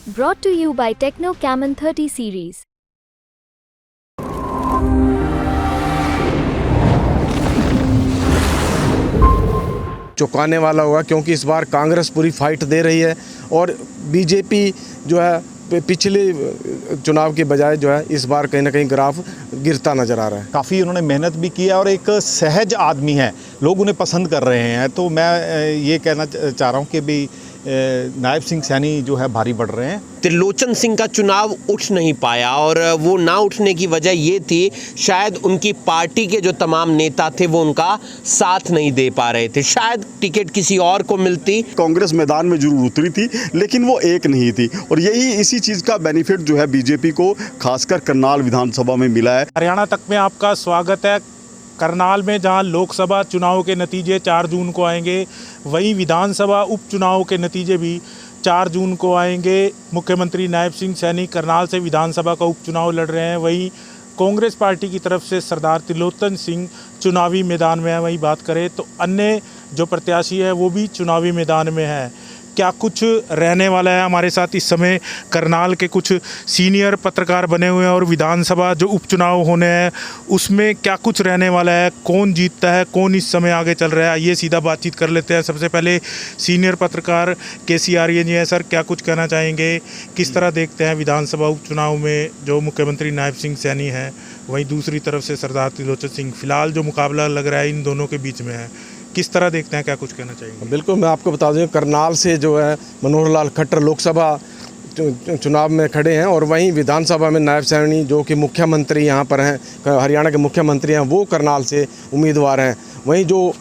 Brought to you by Techno Camon 30 series. चौंकाने वाला होगा क्योंकि इस बार कांग्रेस पूरी फाइट दे रही है और बीजेपी जो है पिछले चुनाव के बजाय जो है इस बार कहीं ना कहीं ग्राफ गिरता नज़र आ रहा है। काफ़ी उन्होंने मेहनत भी की है और एक सहज आदमी है, लोग उन्हें पसंद कर रहे हैं। तो मैं ये कहना चाह रहा हूँ कि भी नायब सिंह सैनी जो है भारी बढ़ रहे हैं। त्रिलोचन सिंह का चुनाव उठ नहीं पाया और वो ना उठने की वजह ये थी शायद उनकी पार्टी के जो तमाम नेता थे वो उनका साथ नहीं दे पा रहे थे। शायद टिकट किसी और को मिलती। कांग्रेस मैदान में जरूर उतरी थी लेकिन वो एक नहीं थी और यही इसी चीज़ का बेनिफिट जो है बीजेपी को खासकर करनाल विधानसभा में मिला है। हरियाणा तक में आपका स्वागत है। करनाल में जहां लोकसभा चुनाव के नतीजे 4 जून को आएंगे, वहीं विधानसभा उपचुनाव के नतीजे भी 4 जून को आएंगे। मुख्यमंत्री नायब सिंह सैनी करनाल से विधानसभा का उपचुनाव लड़ रहे हैं। वहीं कांग्रेस पार्टी की तरफ से सरदार त्रिलोचन सिंह चुनावी मैदान में है। वहीं बात करें तो अन्य जो प्रत्याशी है वो भी चुनावी मैदान में है। क्या कुछ रहने वाला है? हमारे साथ इस समय करनाल के कुछ सीनियर पत्रकार बने हुए हैं और विधानसभा जो उपचुनाव होने हैं उसमें क्या कुछ रहने वाला है, कौन जीतता है, कौन इस समय आगे चल रहा है, ये सीधा बातचीत कर लेते हैं। सबसे पहले सीनियर पत्रकार KC आर्य जी हैं। सर, क्या कुछ कहना चाहेंगे, किस तरह देखते हैं विधानसभा उपचुनाव में जो मुख्यमंत्री नायब सिंह सैनी हैं, वहीं दूसरी तरफ से सरदार त्रिलोचन सिंह, फिलहाल जो मुकाबला लग रहा है इन दोनों के बीच में है, किस तरह देखते हैं, क्या कुछ कहना चाहेंगे? बिल्कुल, मैं आपको बता दूं करनाल से जो है मनोहर लाल खट्टर लोकसभा चुनाव में खड़े हैं और वहीं विधानसभा में नायब सैनी जो कि मुख्यमंत्री यहाँ पर हैं, हरियाणा के मुख्यमंत्री हैं, वो करनाल से उम्मीदवार हैं। वहीं जो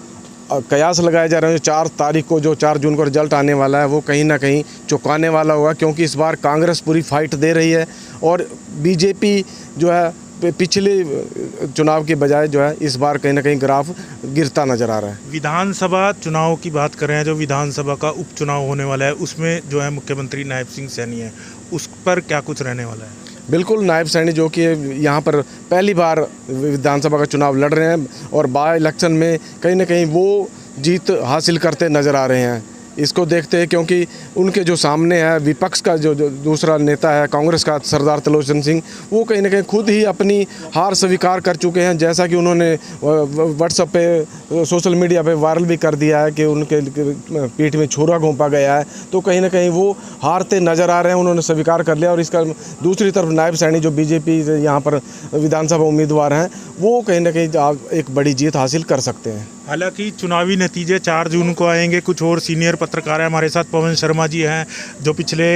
कयास लगाए जा रहे हैं 4 तारीख को, जो 4 जून को रिजल्ट आने वाला है, वो कहीं ना कहीं चौंकाने वाला होगा क्योंकि इस बार कांग्रेस पूरी फाइट दे रही है और बीजेपी जो है पिछले चुनाव के बजाय जो है इस बार कहीं ना कहीं ग्राफ गिरता नज़र आ रहा है। विधानसभा चुनाव की बात करें, जो विधानसभा का उपचुनाव होने वाला है उसमें जो है मुख्यमंत्री नायब सिंह सैनी है, उस पर क्या कुछ रहने वाला है? बिल्कुल, नायब सैनी जो कि यहाँ पर पहली बार विधानसभा का चुनाव लड़ रहे हैं और बाय इलेक्शन में कहीं ना कहीं वो जीत हासिल करते नज़र आ रहे हैं। इसको देखते हैं क्योंकि उनके जो सामने है विपक्ष का जो दूसरा नेता है कांग्रेस का सरदार त्रिलोचन सिंह, वो कहीं ना कहीं खुद ही अपनी हार स्वीकार कर चुके हैं। जैसा कि उन्होंने व्हाट्सएप पे, सोशल मीडिया पे वायरल भी कर दिया है कि उनके पीठ में छुरा घोंपा गया है, तो कहीं ना कहीं वो हारते नज़र आ रहे हैं, उन्होंने स्वीकार कर लिया। और इसका दूसरी तरफ नायब सैनी जो बीजेपी यहाँ पर विधानसभा उम्मीदवार हैं, वो कहीं ना कहीं एक बड़ी जीत हासिल कर सकते हैं। हालांकि चुनावी नतीजे 4 जून को आएंगे। कुछ और सीनियर पत्रकार हैं हमारे साथ, पवन शर्मा जी हैं जो पिछले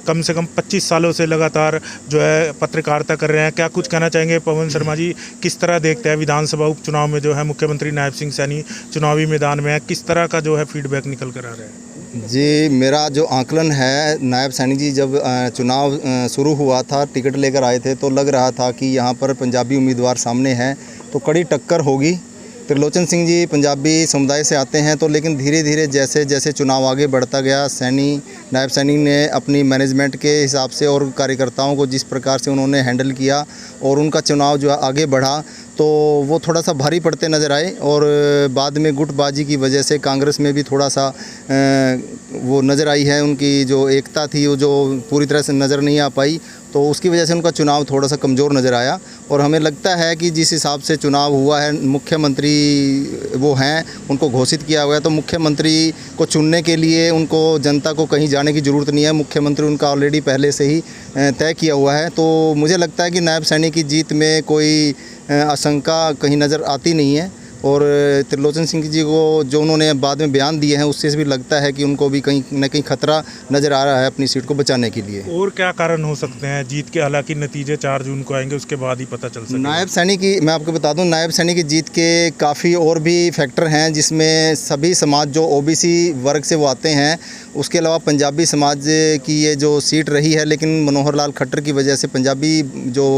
कम से कम 25 सालों से लगातार जो है पत्रकारिता कर रहे हैं। क्या कुछ कहना चाहेंगे पवन शर्मा जी, किस तरह देखते हैं विधानसभा उपचुनाव में जो है मुख्यमंत्री नायब सिंह सैनी चुनावी मैदान में है, किस तरह का जो है फीडबैक निकल कर आ रहा है? जी, मेरा जो आकलन है, नायब सैनी जी जब चुनाव शुरू हुआ था, टिकट लेकर आए थे तो लग रहा था कि यहाँ पर पंजाबी उम्मीदवार सामने हैं तो कड़ी टक्कर होगी। त्रिलोचन सिंह जी पंजाबी समुदाय से आते हैं तो लेकिन धीरे धीरे जैसे जैसे चुनाव आगे बढ़ता गया, नायब सैनी ने अपनी मैनेजमेंट के हिसाब से और कार्यकर्ताओं को जिस प्रकार से उन्होंने हैंडल किया और उनका चुनाव जो आगे बढ़ा तो वो थोड़ा सा भारी पड़ते नज़र आए और बाद में गुटबाजी की वजह से कांग्रेस में भी थोड़ा सा वो नज़र आई है, उनकी जो एकता थी वो जो पूरी तरह से नज़र नहीं आ पाई, तो उसकी वजह से उनका चुनाव थोड़ा सा कमज़ोर नज़र आया। और हमें लगता है कि जिस हिसाब से चुनाव हुआ है, मुख्यमंत्री वो हैं, उनको घोषित किया हुआ है, तो मुख्यमंत्री को चुनने के लिए उनको जनता को कहीं जाने की ज़रूरत नहीं है, मुख्यमंत्री उनका ऑलरेडी पहले से ही तय किया हुआ है। तो मुझे लगता है कि नायब सैनी की जीत में कोई आशंका कहीं नज़र आती नहीं है और त्रिलोचन सिंह जी को जो उन्होंने बाद में बयान दिए हैं उससे भी लगता है कि उनको भी कहीं न कहीं खतरा नज़र आ रहा है अपनी सीट को बचाने के लिए। और क्या कारण हो सकते हैं जीत के? हालांकि नतीजे 4 जून को आएंगे, उसके बाद ही पता चल सकेगा। नायब सैनी की मैं आपको बता दूं, नायब सैनी की जीत के काफ़ी और भी फैक्टर हैं जिसमें सभी समाज जो OBC वर्ग से वो आते हैं, उसके अलावा पंजाबी समाज की ये जो सीट रही है, लेकिन मनोहर लाल खट्टर की वजह से पंजाबी जो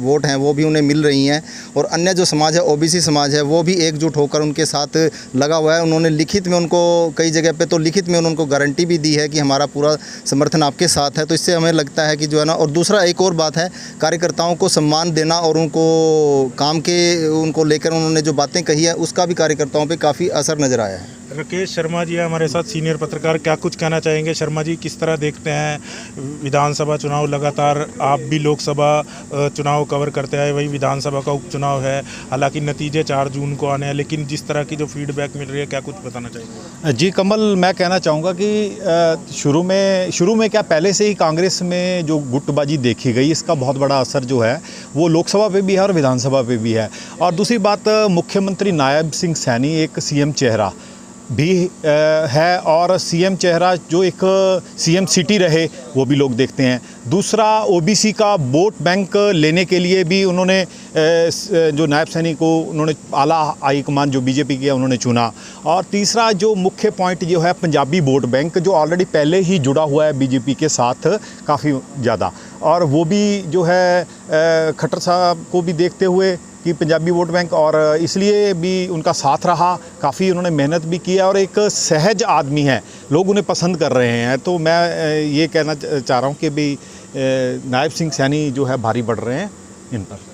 वोट हैं वो भी उन्हें मिल रही हैं और अन्य जो समाज है OBC समाज है वो भी एकजुट होकर उनके साथ लगा हुआ है। उन्होंने लिखित में उनको कई जगह पे तो लिखित में उनको गारंटी भी दी है कि हमारा पूरा समर्थन आपके साथ है। तो इससे हमें लगता है कि जो है ना, और दूसरा एक और बात है, कार्यकर्ताओं को सम्मान देना और उनको काम के उनको लेकर उन्होंने जो बातें कही है उसका भी कार्यकर्ताओं पे काफ़ी असर नज़र आया है। राकेश शर्मा जी है हमारे साथ, सीनियर पत्रकार, क्या कुछ कहना चाहेंगे? शर्मा जी, किस तरह देखते हैं विधानसभा चुनाव? लगातार आप भी लोकसभा चुनाव कवर करते आए, वही विधानसभा का उपचुनाव है, हालांकि नतीजे 4 जून को आने हैं, लेकिन जिस तरह की जो फीडबैक मिल रही है, क्या कुछ बताना चाहेंगे? जी कमल, मैं कहना चाहूँगा कि शुरू में क्या पहले से ही कांग्रेस में जो गुटबाजी देखी गई, इसका बहुत बड़ा असर जो है वो लोकसभा पे भी है और विधानसभा पे भी है। और दूसरी बात, मुख्यमंत्री नायब सिंह सैनी एक सीएम चेहरा भी है, और सीएम चेहरा जो एक सीएम सिटी रहे वो भी लोग देखते हैं। दूसरा, ओबीसी का वोट बैंक लेने के लिए भी उन्होंने जो नायब सैनी को उन्होंने आला हाईकमान जो बीजेपी की है उन्होंने चुना। और तीसरा जो मुख्य पॉइंट जो है पंजाबी वोट बैंक, जो ऑलरेडी पहले ही जुड़ा हुआ है बीजेपी के साथ काफ़ी ज़्यादा, और वो भी जो है खट्टर साहब को भी देखते हुए कि पंजाबी वोट बैंक, और इसलिए भी उनका साथ रहा, काफ़ी उन्होंने मेहनत भी की और एक सहज आदमी है, लोग उन्हें पसंद कर रहे हैं। तो मैं ये कहना चाह रहा हूँ कि भी नायब सिंह सैनी जो है भारी बढ़ रहे हैं इन पर।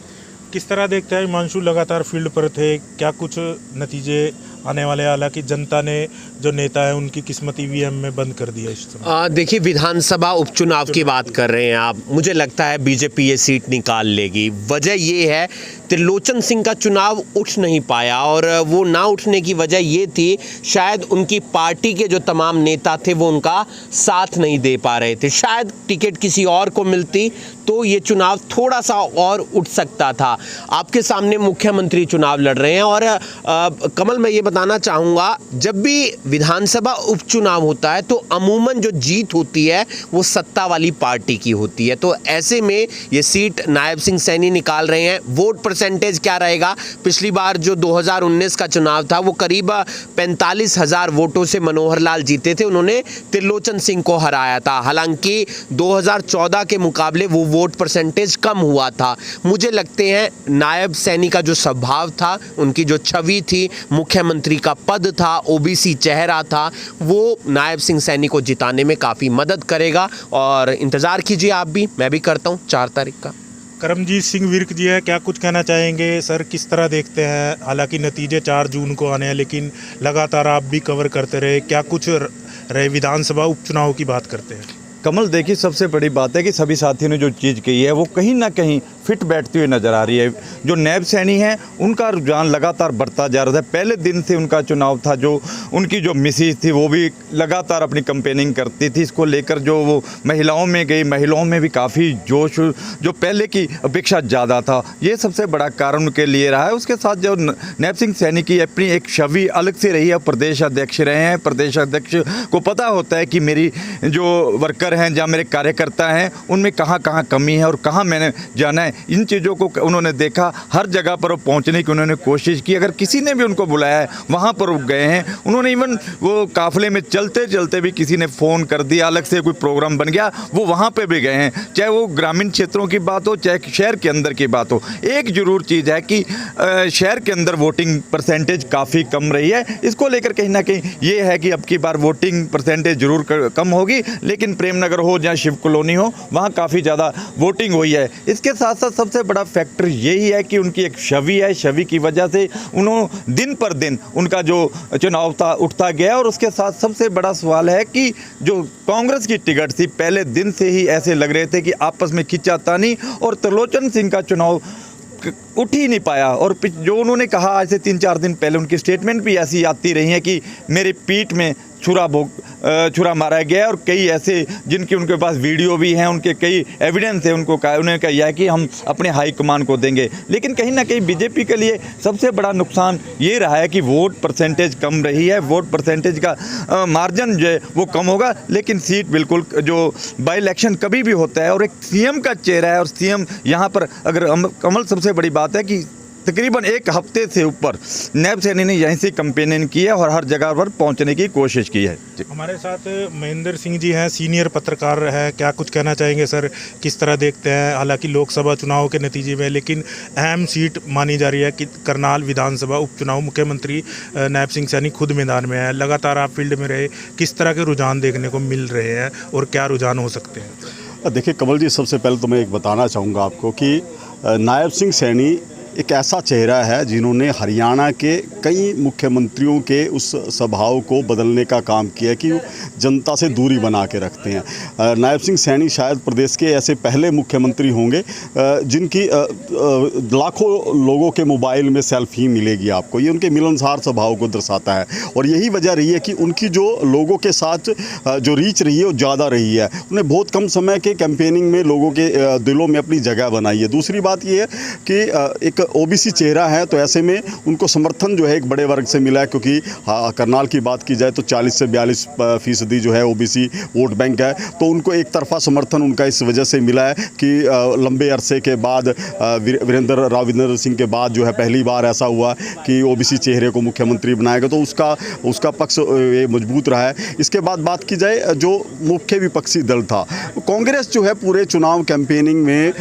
किस तरह देखते हैं? हिमांशु लगातार फील्ड पर थे, क्या कुछ नतीजे आने वाले? हालांकि जनता ने जो नेता है उनकी किस्मत ईवीएम में बंद कर दिया इस समय। देखिए, विधानसभा उपचुनाव की बात कर रहे हैं आप, मुझे लगता है बीजेपी ये सीट निकाल लेगी। वजह ये है, त्रिलोचन सिंह का चुनाव उठ नहीं पाया, और वो ना उठने की वजह ये थी शायद उनकी पार्टी के जो तमाम नेता थे वो उनका साथ नहीं दे पा रहे थे। शायद टिकट किसी और को मिलती तो ये चुनाव थोड़ा सा और उठ सकता था। आपके सामने मुख्यमंत्री चुनाव लड़ रहे हैं, और कमल, मैं ये बताना चाहूँगा, जब भी विधानसभा उपचुनाव होता है तो अमूमन जो जीत होती है वो सत्ता वाली पार्टी की होती है। तो ऐसे में ये सीट नायब सिंह सैनी निकाल रहे हैं। वोट परसेंटेज क्या रहेगा? पिछली बार जो 2019 का चुनाव था वो करीब 45,000 वोटों से मनोहर लाल जीते थे, उन्होंने त्रिलोचन सिंह को हराया था। हालांकि 2014 के मुकाबले वो वोट परसेंटेज कम हुआ था। मुझे लगते हैं नायब सैनी का जो स्वभाव था, उनकी जो छवि थी, मुख्यमंत्री का पद था, ओबीसी चेहरा था, वो नायब सिंह सैनी को जिताने में काफ़ी मदद करेगा। और इंतज़ार कीजिए आप भी, मैं भी करता हूँ 4 तारीख का। करमजीत सिंह विर्क जी है, क्या कुछ कहना चाहेंगे सर? किस तरह देखते हैं? हालांकि नतीजे 4 जून को आने हैं, लेकिन लगातार आप भी कवर करते रहे, क्या कुछ रहे? विधानसभा उपचुनाव की बात करते हैं। कमल, देखिए, सबसे बड़ी बात है कि सभी साथियों ने जो चीज़ कही है वो कहीं ना कहीं फिट बैठती हुई नज़र आ रही है। जो नायब सैनी हैं उनका रुझान लगातार बढ़ता जा रहा था। पहले दिन से उनका चुनाव था, जो उनकी जो मिसेज थी वो भी लगातार अपनी कंपेनिंग करती थी। इसको लेकर जो वो महिलाओं में गई, महिलाओं में भी काफ़ी जोश, जो पहले की अपेक्षा ज़्यादा था, ये सबसे बड़ा कारण उनके लिए रहा है। उसके साथ जो नायब सिंह सैनी की अपनी एक छवि अलग से रही है, प्रदेश अध्यक्ष रहे हैं। प्रदेश अध्यक्ष को पता होता है कि मेरी जो वर्कर हैं, जहाँ मेरे कार्यकर्ता हैं, उनमें कहाँ कहाँ कमी है और कहाँ मैंने जाना है, इन चीज़ों को उन्होंने देखा। हर जगह पर वो पहुँचने की उन्होंने कोशिश की। अगर किसी ने भी उनको बुलाया है वहाँ पर वो गए हैं। उन्होंने इवन वो काफ़िले में चलते चलते भी किसी ने फ़ोन कर दिया, अलग से कोई प्रोग्राम बन गया, वो वहाँ पर भी गए हैं। चाहे वो ग्रामीण क्षेत्रों की बात हो, चाहे शहर के अंदर की बात हो। एक ज़रूर चीज़ है कि शहर के अंदर वोटिंग परसेंटेज काफ़ी कम रही है। इसको लेकर कहीं ना कहीं ये है कि अब की बार वोटिंग परसेंटेज ज़रूर कम होगी, लेकिन प्रेमनगर हो, जहाँ शिव कॉलोनी हो, वहाँ काफ़ी ज़्यादा वोटिंग हुई है। इसके साथ साथ सबसे बड़ा फैक्टर यही है कि उनकी एक छवि है, छवि की वजह से उन्होंने दिन पर दिन उनका जो चुनाव था उठता गया। और उसके साथ सबसे बड़ा सवाल है कि जो कांग्रेस की टिकट थी, पहले दिन से ही ऐसे लग रहे थे कि आपस में खींचातानी, और त्रिलोचन सिंह का चुनाव उठ ही नहीं पाया। और जो उन्होंने कहा आज से 3-4 दिन पहले, उनकी स्टेटमेंट भी ऐसी आती रही है कि मेरी पीठ में छुरा मारा गया, और कई ऐसे जिनकी उनके पास वीडियो भी हैं, उनके कई एविडेंस है, उन्होंने कहा कि हम अपने हाई कमान को देंगे। लेकिन कहीं ना कहीं बीजेपी के लिए सबसे बड़ा नुकसान ये रहा है कि वोट परसेंटेज कम रही है। वोट परसेंटेज का मार्जिन जो है वो कम होगा, लेकिन सीट बिल्कुल, जो बाई इलेक्शन कभी भी होता है और एक सीएम का चेहरा है, और सीएम यहाँ पर अगर कमल, सबसे बड़ी बात है कि तकरीबन 1 हफ्ते से ऊपर नायब सैनी ने यहीं से कैंपेनिंग की है और हर जगह पर पहुंचने की कोशिश की है। हमारे साथ महेंद्र सिंह जी हैं, सीनियर पत्रकार है, क्या कुछ कहना चाहेंगे सर? किस तरह देखते हैं? हालांकि लोकसभा चुनाव के नतीजे में, लेकिन अहम सीट मानी जा रही है कि करनाल विधानसभा उपचुनाव, मुख्यमंत्री नायब सिंह सैनी खुद मैदान में है। लगातार आप फील्ड में रहे, किस तरह के रुझान देखने को मिल रहे हैं और क्या रुझान हो सकते हैं? देखिए कमल जी, सबसे पहले तो मैं एक बताना चाहूँगा आपको कि नायब सिंह सैनी एक ऐसा चेहरा है जिन्होंने हरियाणा के कई मुख्यमंत्रियों के उस स्वभाव को बदलने का काम किया कि जनता से दूरी बना के रखते हैं। नायब सिंह सैनी शायद प्रदेश के ऐसे पहले मुख्यमंत्री होंगे जिनकी लाखों लोगों के मोबाइल में सेल्फी मिलेगी आपको। ये उनके मिलनसार स्वभाव को दर्शाता है और यही वजह रही है कि उनकी जो लोगों के साथ जो रीच रही है वो ज़्यादा रही है। उन्हें बहुत कम समय के कैंपेनिंग में लोगों के दिलों में अपनी जगह बनाई है। दूसरी बात ये है कि एक ओबीसी चेहरा है तो ऐसे में उनको समर्थन जो है एक बड़े वर्ग से मिला है, क्योंकि करनाल की बात की जाए तो 40 से 42% जो है ओबीसी वोट बैंक है, तो उनको एक तरफा समर्थन उनका इस वजह से मिला है कि लंबे अरसे के बाद वीरेंद्र सिंह के बाद जो है पहली बार ऐसा हुआ कि ओबीसी चेहरे को मुख्यमंत्री बनाया गया, तो उसका पक्ष ये मजबूत रहा है। इसके बाद बात की जाए जो मुख्य विपक्षी दल था, कांग्रेस जो है पूरे चुनाव कैंपेनिंग में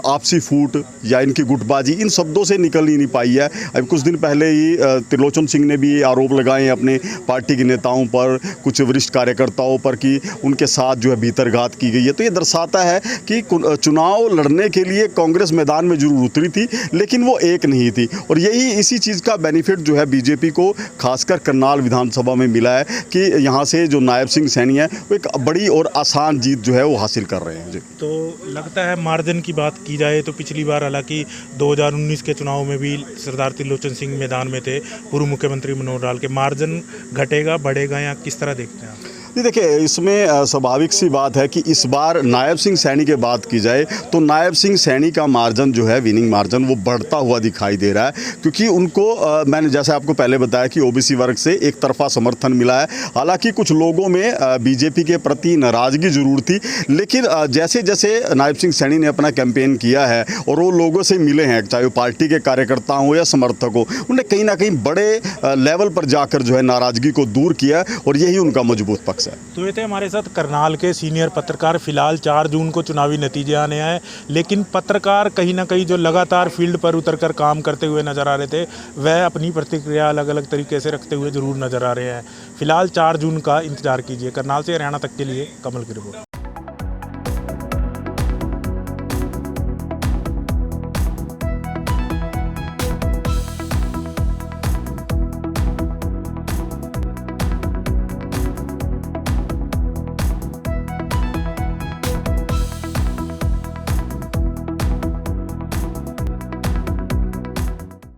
आपसी फूट या इनकी गुटबाजी इन शब्दों से निकल ही नहीं पाई है। अब कुछ दिन पहले ही त्रिलोचन सिंह ने भी आरोप लगाए हैं अपने पार्टी के नेताओं पर, कुछ वरिष्ठ कार्यकर्ताओं पर कि उनके साथ जो है भीतरघात की गई है। तो ये दर्शाता है कि चुनाव लड़ने के लिए कांग्रेस मैदान में जरूर उतरी थी लेकिन वो एक नहीं थी, और यही इसी चीज़ का बेनिफिट जो है बीजेपी को खासकर करनाल विधानसभा में मिला है कि यहाँ से जो नायब सिंह सैनी है वो एक बड़ी और आसान जीत जो है वो हासिल कर रहे हैं। जी, तो लगता है मार्जिन की बात की जाए तो पिछली बार हालांकि 2019 के चुनाव में भी सरदार त्रिलोचन सिंह मैदान में थे, पूर्व मुख्यमंत्री मनोहर लाल के, मार्जिन घटेगा बढ़ेगा या किस तरह देखते हैं आप? जी देखिए, इसमें स्वाभाविक सी बात है कि इस बार नायब सिंह सैनी की बात की जाए तो नायब सिंह सैनी का मार्जिन जो है विनिंग मार्जिन वो बढ़ता हुआ दिखाई दे रहा है, क्योंकि उनको मैंने जैसे आपको पहले बताया कि ओबीसी वर्ग से एक तरफा समर्थन मिला है। हालांकि कुछ लोगों में बीजेपी के प्रति नाराज़गी जरूर थी, लेकिन जैसे जैसे नायब सिंह सैनी ने अपना कैंपेन किया है और वो लोगों से मिले हैं, चाहे वो पार्टी के कार्यकर्ता हों या समर्थक हो, उन्हें कहीं ना कहीं बड़े लेवल पर जाकर जो है नाराज़गी को दूर किया और यही उनका मजबूत पक्ष है। तो ये थे हमारे साथ करनाल के सीनियर पत्रकार। फिलहाल 4 जून को चुनावी नतीजे आने हैं, लेकिन पत्रकार कहीं ना कहीं जो लगातार फील्ड पर उतरकर काम करते हुए नजर आ रहे थे, वह अपनी प्रतिक्रिया अलग अलग तरीके से रखते हुए जरूर नजर आ रहे हैं। फिलहाल 4 जून का इंतजार कीजिए। करनाल से हरियाणा तक के लिए कमल की रिपोर्ट।